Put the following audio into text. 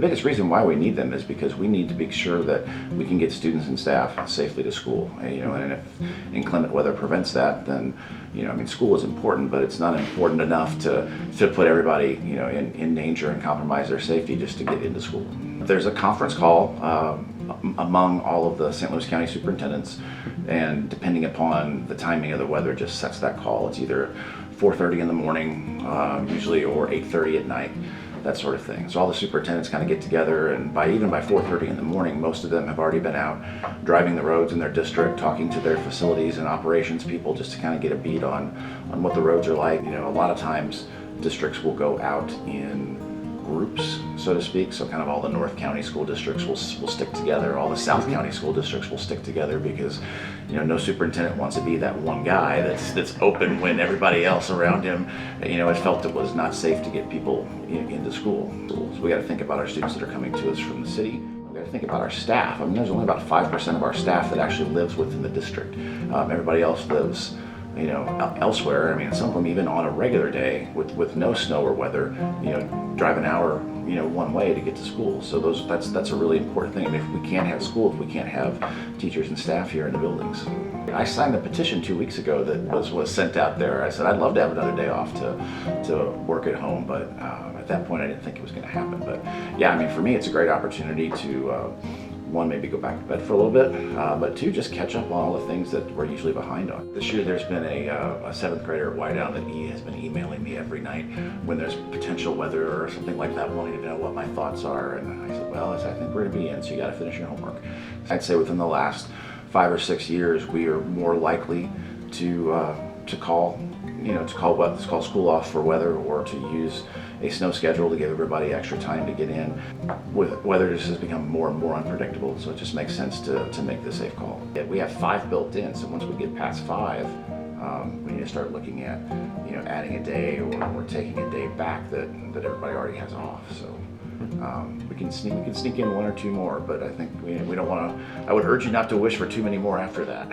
The biggest reason why we need them is because we need to be sure that we can get students and staff safely to school. And if inclement weather prevents that, then school is important, but it's not important enough to put everybody in danger and compromise their safety just to get into school. There's a conference call among all of the St. Louis County superintendents, and depending upon the timing of the weather, just sets that call. It's either 4:30 in the morning, usually, or 8:30 at night, that sort of thing. So all the superintendents kind of get together, and even by 4:30 in the morning, most of them have already been out driving the roads in their district, talking to their facilities and operations people just to kind of get a beat on what the roads are like. A lot of times districts will go out in groups, so to speak. So kind of all the North County school districts will stick together. All the South County school districts will stick together because no superintendent wants to be that one guy that's open when everybody else around him had felt it was not safe to get people into school. So we got to think about our students that are coming to us from the city. We got to think about our staff. There's only about 5% of our staff that actually lives within the district. Everybody else lives elsewhere. Some of them even on a regular day with no snow or weather, drive an hour, one way to get to school. So that's a really important thing. If we can't have school, if we can't have teachers and staff here in the buildings. I signed the petition 2 weeks ago that was sent out there. I said I'd love to have another day off to work at home, but at that point I didn't think it was going to happen. But yeah, for me it's a great opportunity to one, maybe go back to bed for a little bit, but two, just catch up on all the things that we're usually behind on. This year there's been a seventh grader at Whiteout that has been emailing me every night when there's potential weather or something like that, wanting to know what my thoughts are. And I said, well, I think we're going to be in, so you got to finish your homework. I'd say within the last 5 or 6 years, we are more likely to call school off for weather, or to use a snow schedule to give everybody extra time to get in. Weather just has become more and more unpredictable, so it just makes sense to make the safe call. Yeah, we have 5 built in, so once we get past 5, we need to start looking at adding a day or taking a day back that everybody already has off. So we can sneak in 1 or 2 more, but I think we don't want to. I would urge you not to wish for too many more after that.